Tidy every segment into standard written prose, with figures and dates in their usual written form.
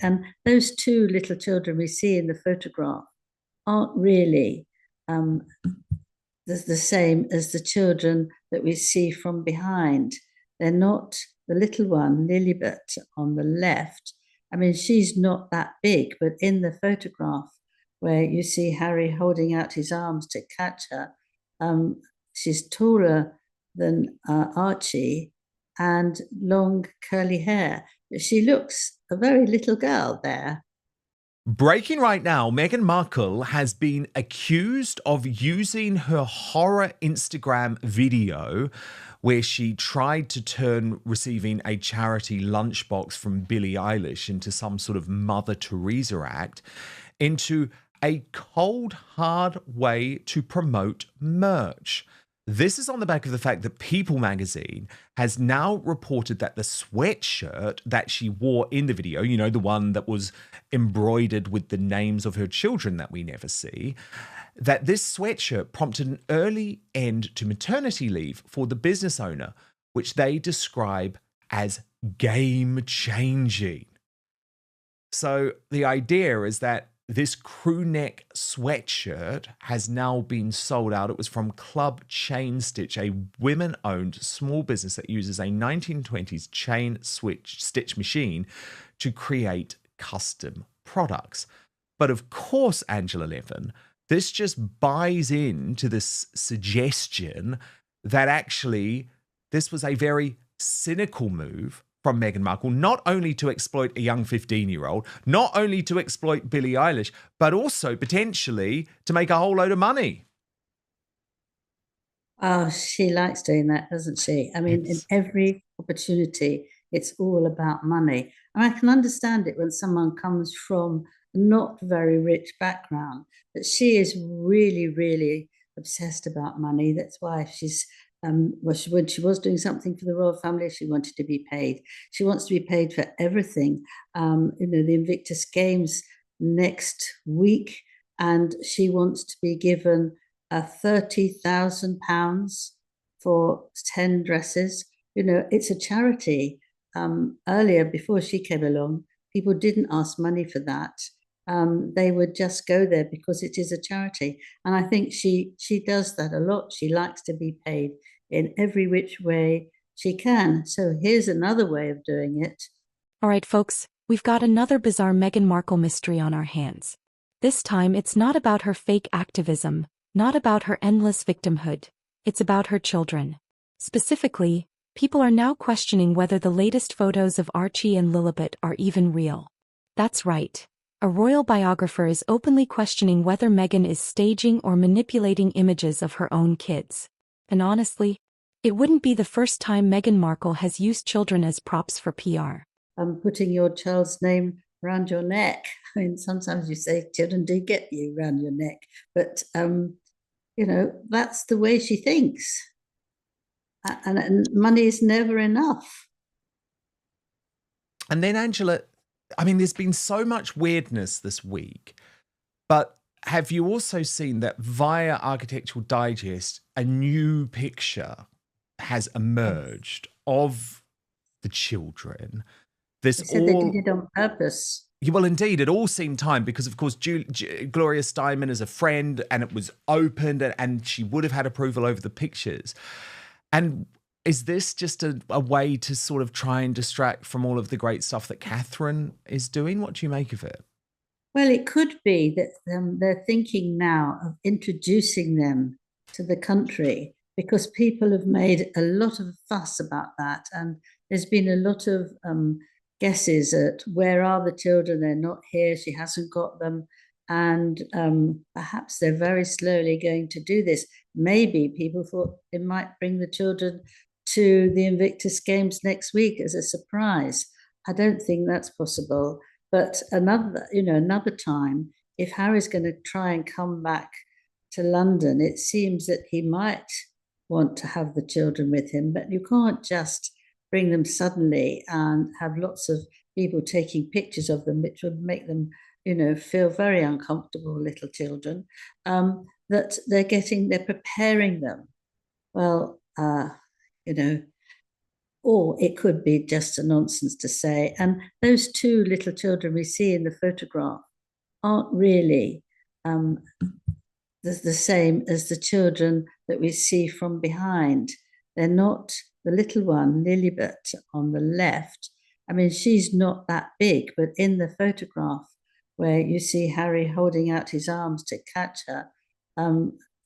And those two little children we see in the photograph aren't really um, the same as the children that we see from behind. They're not the little one, Lilibet, on the left. I mean, she's not that big, but in the photograph where you see Harry holding out his arms to catch her, she's taller than Archie and long curly hair. She looks a very little girl there. Breaking right now, Meghan Markle has been accused of using her horror Instagram video where she tried to turn receiving a charity lunchbox from Billie Eilish into some sort of Mother Teresa act into a cold, hard way to promote merch. This is on the back of the fact that People magazine has now reported that the sweatshirt that she wore in the video, you know, the one that was embroidered with the names of her children that we never see, that this sweatshirt prompted an early end to maternity leave for the business owner, which they describe as game changing. So the idea is that this crew neck sweatshirt has now been sold out. It was from Club Chain Stitch, a women-owned small business that uses a 1920s chain stitch machine to create custom products. But of course, Angela Levin, this just buys into this suggestion that actually this was a very cynical move from Meghan Markle, not only to exploit a young 15-year-old, not only to exploit Billie Eilish, but also potentially to make a whole load of money. Oh, she likes doing that, doesn't she? I mean, in It's every opportunity, it's all about money. And I can understand it when someone comes from a not very rich background, but she is really, really obsessed about money. That's why when she was doing something for the royal family, she wanted to be paid. She wants to be paid for everything. The Invictus Games next week, and she wants to be given £30,000 for 10 dresses. It's a charity. Earlier, before she came along, people didn't ask money for that. They would just go there because it is a charity. And I think she does that a lot. She likes to be paid in every which way she can. So here's another way of doing it. All right, folks, we've got another bizarre Meghan Markle mystery on our hands. This time, it's not about her fake activism, not about her endless victimhood. It's about her children. Specifically, people are now questioning whether the latest photos of Archie and Lilibet are even real. That's right. A royal biographer is openly questioning whether Meghan is staging or manipulating images of her own kids. And honestly, it wouldn't be the first time Meghan Markle has used children as props for PR. Putting your child's name around your neck. I mean, sometimes you say children do get you around your neck, but that's the way she thinks. And money is never enough. And then Angela, I mean, there's been so much weirdness this week, but have you also seen that via Architectural Digest, a new picture has emerged of the children? This They said they did it on purpose. Well, indeed, it all seemed time because, of course, Gloria Steinem is a friend and it was opened and she would have had approval over the pictures. And is this just a way to sort of try and distract from all of the great stuff that Catherine is doing? What do you make of it? Well, it could be that they're thinking now of introducing them to the country because people have made a lot of fuss about that. And there's been a lot of guesses at where are the children? They're not here. She hasn't got them. And perhaps they're very slowly going to do this. Maybe people thought it might bring the children to the Invictus Games next week as a surprise. I don't think that's possible. But another time, if Harry's going to try and come back to London, it seems that he might want to have the children with him, but you can't just bring them suddenly and have lots of people taking pictures of them, which would make them, feel very uncomfortable, little children, that they're preparing them. Well, or it could be just a nonsense to say. And those two little children we see in the photograph aren't really the same as the children that we see from behind. They're not the little one, Lilibet, on the left. I mean, she's not that big, but in the photograph where you see Harry holding out his arms to catch her,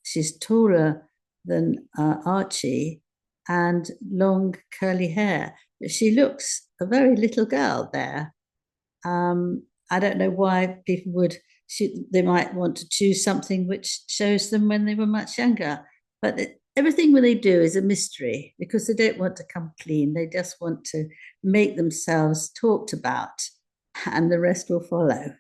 she's taller than Archie and long curly hair. She looks a very little girl there. I don't know why people would, they might want to choose something which shows them when they were much younger. But everything what they do is a mystery because they don't want to come clean. They just want to make themselves talked about, and the rest will follow.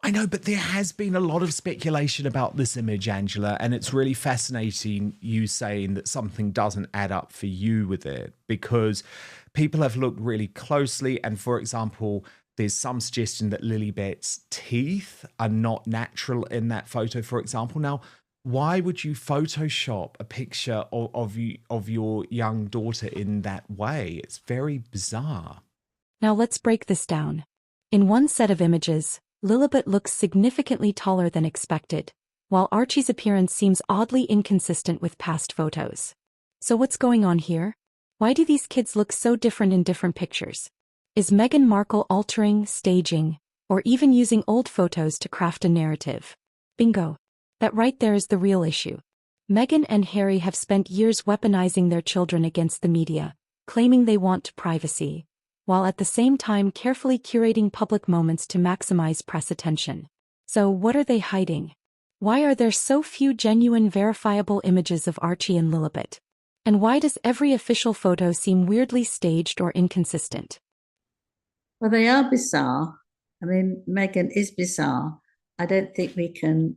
I know, but there has been a lot of speculation about this image, Angela, and it's really fascinating you saying that something doesn't add up for you with it, because people have looked really closely. And for example, there's some suggestion that Lilibet's teeth are not natural in that photo, for example. Now, why would you Photoshop a picture of your young daughter in that way? It's very bizarre. Now let's break this down. In one set of images, Lilibet looks significantly taller than expected, while Archie's appearance seems oddly inconsistent with past photos. So what's going on here? Why do these kids look so different in different pictures? Is Meghan Markle altering, staging, or even using old photos to craft a narrative? Bingo. That right there is the real issue. Meghan and Harry have spent years weaponizing their children against the media, claiming they want privacy, while at the same time carefully curating public moments to maximize press attention. So what are they hiding? Why are there so few genuine verifiable images of Archie and Lilibet? And why does every official photo seem weirdly staged or inconsistent? Well, they are bizarre. I mean, Meghan is bizarre. I don't think we can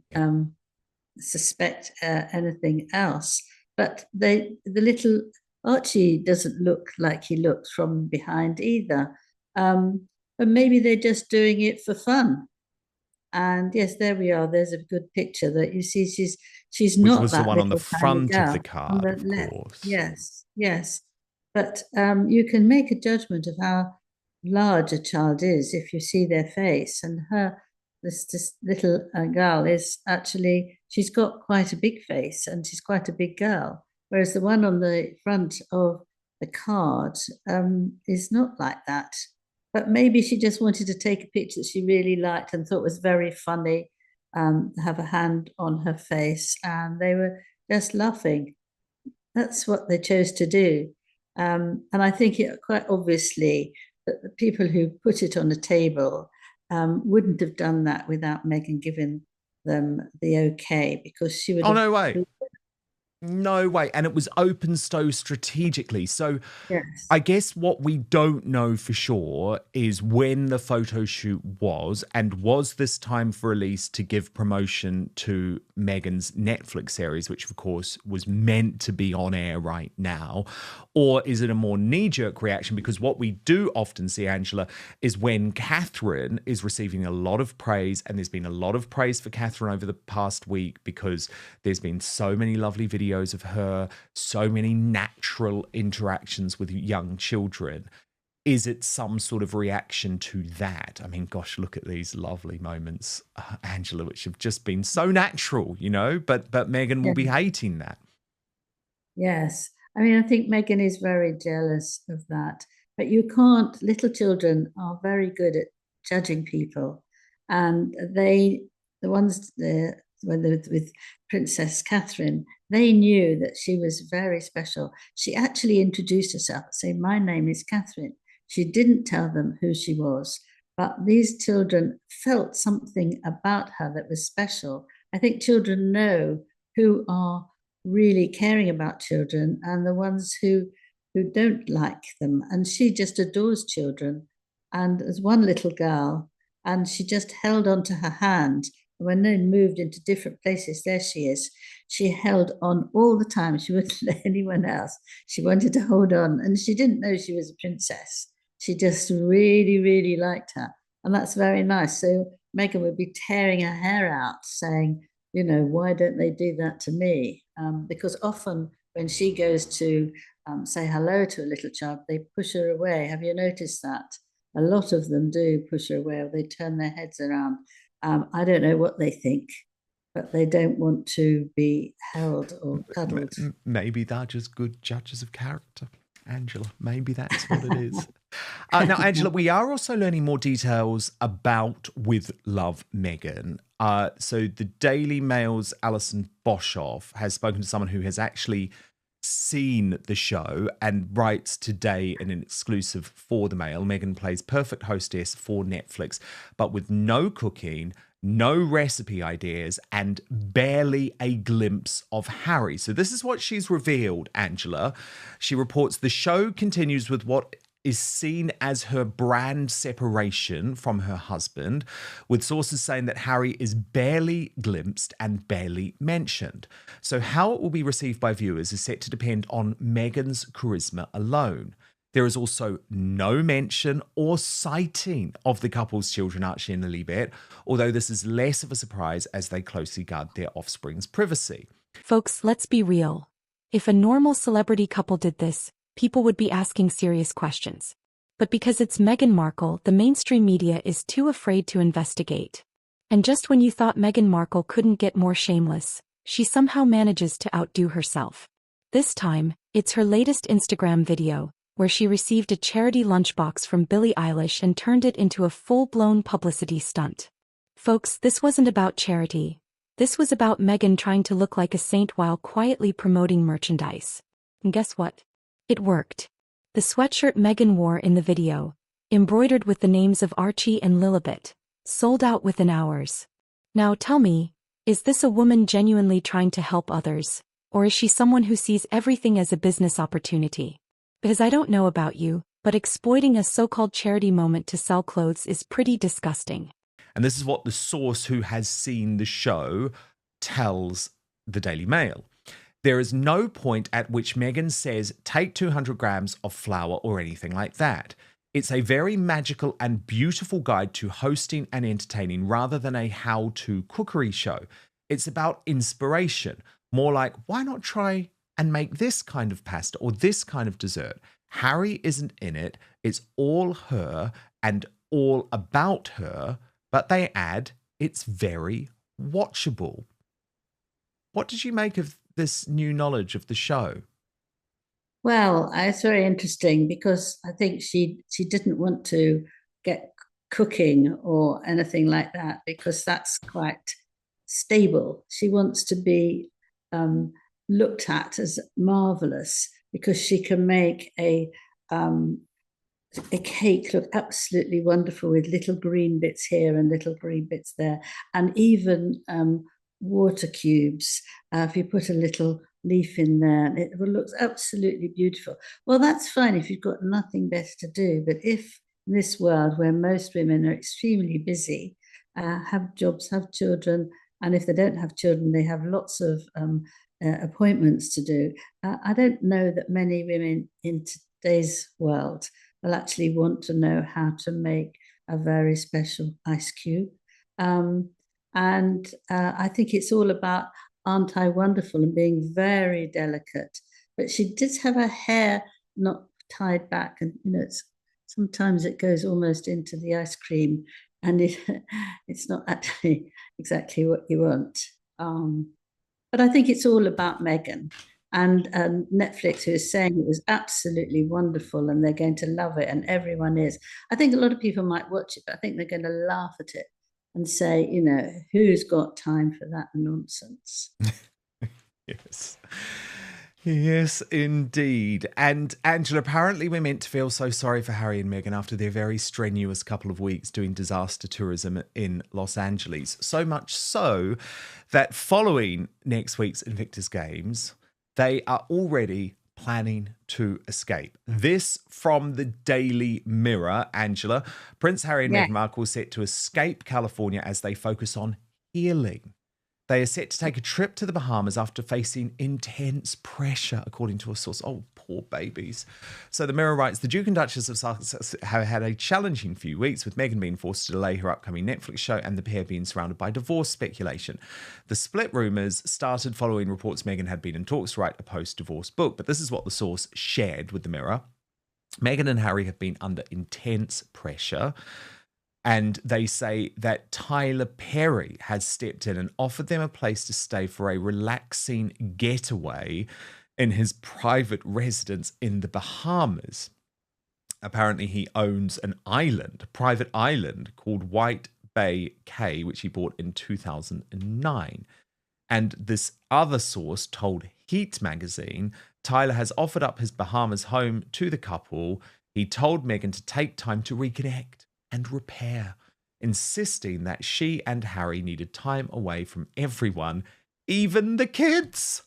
suspect anything else. But the little Archie doesn't look like he looks from behind either. But maybe they're just doing it for fun. And yes, there we are. There's a good picture that you see. She's Which not was the that one on the little tiny front of the girl on card, the of left. course. Yes, yes. But you can make a judgment of how large a child is if you see their face. And this little girl is actually, she's got quite a big face and she's quite a big girl. Whereas the one on the front of the card is not like that. But maybe she just wanted to take a picture that she really liked and thought was very funny, have a hand on her face, and they were just laughing. That's what they chose to do. And I think it quite obviously that the people who put it on the table wouldn't have done that without Meghan giving them the okay, because she would Oh, have. no way. No way. And it was open so strategically. So Yes. I guess what we don't know for sure is when the photo shoot was, and was this time for release to give promotion to Meghan's Netflix series, which of course was meant to be on air right now, or is it a more knee-jerk reaction? Because what we do often see, Angela, is when Catherine is receiving a lot of praise, and there's been a lot of praise for Catherine over the past week because there's been so many lovely videos of her, so many natural interactions with young children. Is it some sort of reaction to that? I mean, gosh, look at these lovely moments, Angela, which have just been so natural, you know, but Meghan will be hating that. Yes. I mean, I think Meghan is very jealous of that. But you can't, little children are very good at judging people. And the ones with Princess Catherine, they knew that she was very special. She actually introduced herself, saying, "My name is Catherine." She didn't tell them who she was, but these children felt something about her that was special. I think children know who are really caring about children and the ones who don't like them. And she just adores children. And there's one little girl, and she just held on to her hand. When they moved into different places, there she is. She held on all the time. She wouldn't let anyone else. She wanted to hold on, and she didn't know she was a princess. She just really, really liked her. And that's very nice. So Meghan would be tearing her hair out, saying, you know, why don't they do that to me? Because often when she goes to say hello to a little child, they push her away. Have you noticed that? A lot of them do push her away, or they turn their heads around. I don't know what they think, but they don't want to be held or cuddled. Maybe they're just good judges of character, Angela. Maybe that's what it is. Now, Angela, we are also learning more details about With Love, Meghan. So the Daily Mail's Alison Boshoff has spoken to someone who has actually seen the show and writes today in an exclusive for the Mail. Meghan plays perfect hostess for Netflix, but with no cooking, no recipe ideas, and barely a glimpse of Harry. So this is what she's revealed, Angela. She reports the show continues with what is seen as her brand separation from her husband, with sources saying that Harry is barely glimpsed and barely mentioned. So how it will be received by viewers is set to depend on Meghan's charisma alone. There is also no mention or sighting of the couple's children, Archie and Lilibet, although this is less of a surprise as they closely guard their offspring's privacy. Folks, let's be real. If a normal celebrity couple did this, people would be asking serious questions. But because it's Meghan Markle, the mainstream media is too afraid to investigate. And just when you thought Meghan Markle couldn't get more shameless, she somehow manages to outdo herself. This time, it's her latest Instagram video, where she received a charity lunchbox from Billie Eilish and turned it into a full-blown publicity stunt. Folks, this wasn't about charity. This was about Meghan trying to look like a saint while quietly promoting merchandise. And guess what? It worked. The sweatshirt Meghan wore in the video, embroidered with the names of Archie and Lilibet, sold out within hours. Now tell me, is this a woman genuinely trying to help others, or is she someone who sees everything as a business opportunity? Because I don't know about you, but exploiting a so-called charity moment to sell clothes is pretty disgusting. And this is what the source who has seen the show tells the Daily Mail. There is no point at which Meghan says, take 200 grams of flour or anything like that. It's a very magical and beautiful guide to hosting and entertaining rather than a how-to cookery show. It's about inspiration, more like, why not try and make this kind of pasta or this kind of dessert? Harry isn't in it. It's all her and all about her, but they add, it's very watchable. What did you make of this new knowledge of the show? Well, it's very interesting because I think she didn't want to get cooking or anything like that because that's quite stable. She wants to be looked at as marvelous because she can make a cake look absolutely wonderful with little green bits here and little green bits there, and even water cubes. If you put a little leaf in there, it will look absolutely beautiful. Well, that's fine if you've got nothing better to do. But if in this world where most women are extremely busy, have jobs, have children, and if they don't have children, they have lots of appointments to do. I don't know that many women in today's world will actually want to know how to make a very special ice cube. And I think it's all about aren't I wonderful and being very delicate. But she did have her hair not tied back, and sometimes it goes almost into the ice cream, and it's not actually exactly what you want. But I think it's all about Meghan. And Netflix, who is saying it was absolutely wonderful and they're going to love it, and everyone is. I think a lot of people might watch it, but I think they're going to laugh at it and say, who's got time for that nonsense? Yes. Yes, indeed. And Angela, apparently we're meant to feel so sorry for Harry and Meghan after their very strenuous couple of weeks doing disaster tourism in Los Angeles. So much so that following next week's Invictus Games, they are already planning to escape. This from the Daily Mirror, Angela. Prince Harry and Meghan Markle are set to escape California as they focus on healing. They are set to take a trip to the Bahamas after facing intense pressure, according to a source. Oh, poor babies. So the Mirror writes, the Duke and Duchess of Sussex have had a challenging few weeks, with Meghan being forced to delay her upcoming Netflix show and the pair being surrounded by divorce speculation. The split rumours started following reports Meghan had been in talks to write a post-divorce book, but this is what the source shared with the Mirror. Meghan and Harry have been under intense pressure, and they say that Tyler Perry has stepped in and offered them a place to stay for a relaxing getaway in his private residence in the Bahamas. Apparently, he owns an island, a private island called White Bay Cay, which he bought in 2009. And this other source told Heat magazine Tyler has offered up his Bahamas home to the couple. He told Meghan to take time to reconnect and repair, insisting that she and Harry needed time away from everyone, even the kids.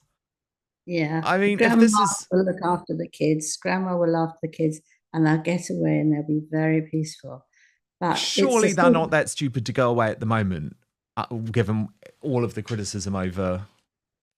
Yeah. I mean, Grandma if this is... will look after the kids. Grandma will look after the kids, and they'll get away and they'll be very peaceful. But surely they're not that stupid to go away at the moment, given all of the criticism over...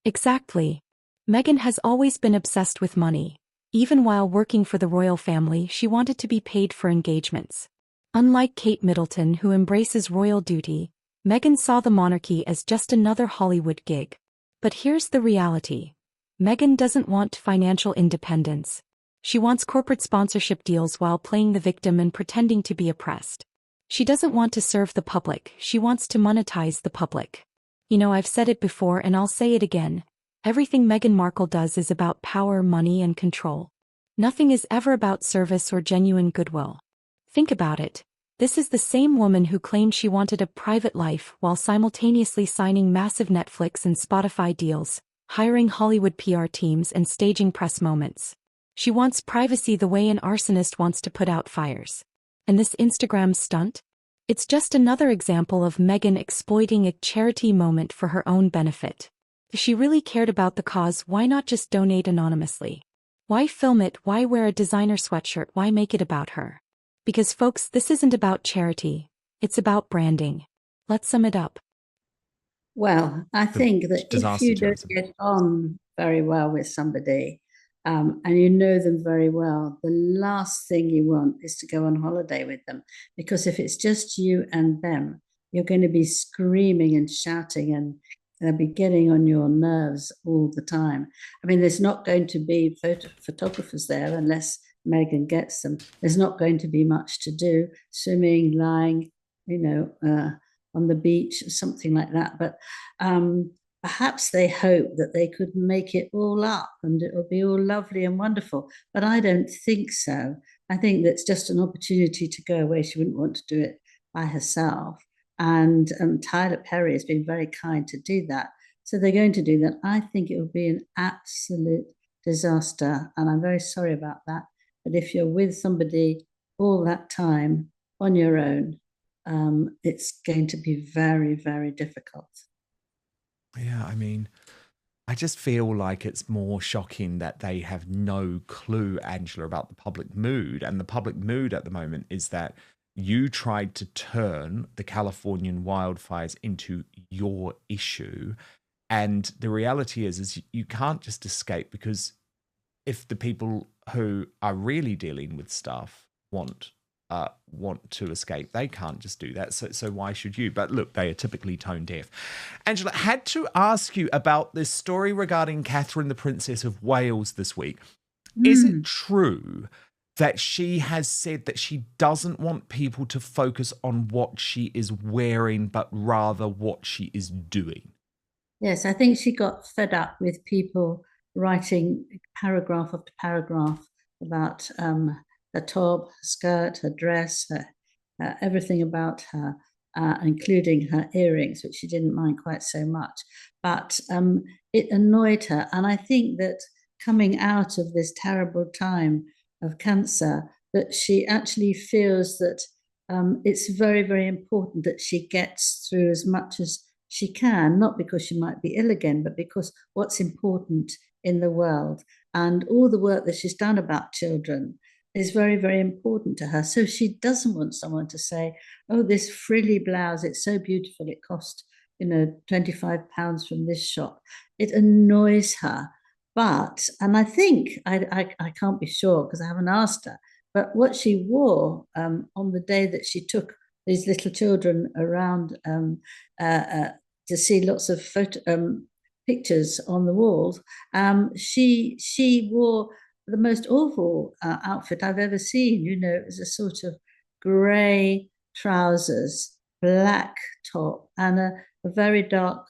Exactly. Meghan has always been obsessed with money. Even while working for the royal family, she wanted to be paid for engagements. Unlike Kate Middleton, who embraces royal duty, Meghan saw the monarchy as just another Hollywood gig. But here's the reality. Meghan doesn't want financial independence. She wants corporate sponsorship deals while playing the victim and pretending to be oppressed. She doesn't want to serve the public, she wants to monetize the public. You know, I've said it before and I'll say it again. Everything Meghan Markle does is about power, money, and control. Nothing is ever about service or genuine goodwill. Think about it. This is the same woman who claimed she wanted a private life while simultaneously signing massive Netflix and Spotify deals, hiring Hollywood PR teams and staging press moments. She wants privacy the way an arsonist wants to put out fires. And this Instagram stunt? It's just another example of Meghan exploiting a charity moment for her own benefit. If she really cared about the cause, why not just donate anonymously? Why film it? Why wear a designer sweatshirt? Why make it about her? Because folks, this isn't about charity. It's about branding. Let's sum it up. Well, I think that if you don't tourism. get on very well with somebody, and you know them very well, the last thing you want is to go on holiday with them. Because if it's just you and them, you're going to be screaming and shouting, and they'll be getting on your nerves all the time. I mean, there's not going to be photographers there unless Meghan gets them. There's not going to be much to do, swimming, lying, on the beach or something like that. But perhaps they hope that they could make it all up and it will be all lovely and wonderful. But I don't think so. I think that's just an opportunity to go away. She wouldn't want to do it by herself. And Tyler Perry has been very kind to do that. So they're going to do that. I think it will be an absolute disaster. And I'm very sorry about that. But if you're with somebody all that time on your own, it's going to be very, very difficult. Yeah, I mean, I just feel like it's more shocking that they have no clue, Angela, about the public mood. And the public mood at the moment is that you tried to turn the Californian wildfires into your issue. And the reality is you can't just escape, because if the people who are really dealing with stuff want to escape, they can't just do that. So why should you? But look, they are typically tone deaf. Angela, had to ask you about this story regarding Catherine, the Princess of Wales this week. Is it true that she has said that she doesn't want people to focus on what she is wearing, but rather what she is doing? Yes, I think she got fed up with people writing paragraph after paragraph about her top, her skirt, her dress, everything about her, including her earrings, which she didn't mind quite so much. But it annoyed her. And I think that coming out of this terrible time of cancer, that she actually feels that it's very, very important that she gets through as much as she can, not because she might be ill again, but because what's important in the world. And all the work that she's done about children is very, very important to her. So she doesn't want someone to say, oh, this frilly blouse, it's so beautiful, it cost, £25 from this shop. It annoys her. and I think, I can't be sure because I haven't asked her, but what she wore on the day that she took these little children around to see lots of pictures on the walls, she wore the most awful outfit I've ever seen. You know, it was a sort of grey trousers, black top, and a very dark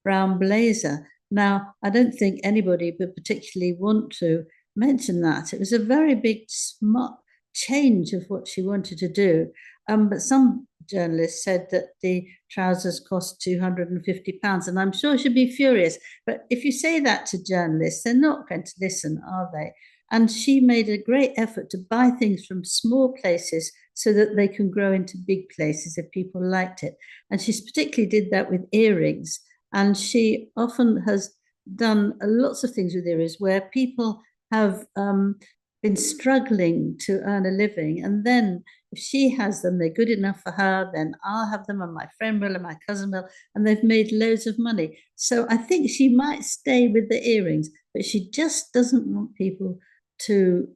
brown blazer. Now, I don't think anybody would particularly want to mention that. It was a very big, smart change of what she wanted to do. But some journalists said that the trousers cost £250, and I'm sure she'd be furious. But if you say that to journalists, they're not going to listen, are they? And she made a great effort to buy things from small places so that they can grow into big places if people liked it. And she particularly did that with earrings. And she often has done lots of things with earrings where people have been struggling to earn a living. And then if she has them, they're good enough for her, then I'll have them, and my friend will, and my cousin will, and they've made loads of money. So I think she might stay with the earrings, but she just doesn't want people to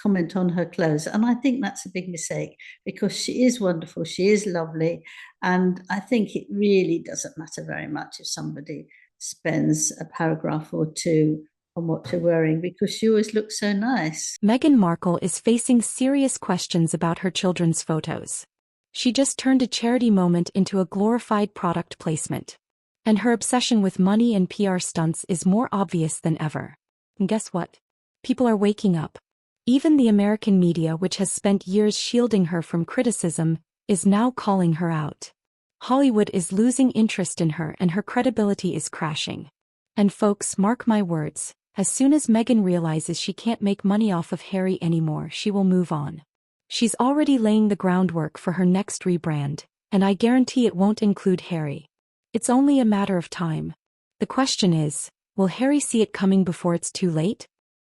comment on her clothes. And I think that's a big mistake because she is wonderful, she is lovely, and I think it really doesn't matter very much if somebody spends a paragraph or two on what you're wearing because she always looks so nice. Meghan Markle is facing serious questions about her children's photos. She just turned a charity moment into a glorified product placement. And her obsession with money and PR stunts is more obvious than ever. And guess what? People are waking up. Even the American media, which has spent years shielding her from criticism, is now calling her out. Hollywood is losing interest in her and her credibility is crashing. And folks, mark my words, as soon as Meghan realizes she can't make money off of Harry anymore, she will move on. She's already laying the groundwork for her next rebrand, and I guarantee it won't include Harry. It's only a matter of time. The question is, will Harry see it coming before it's too late?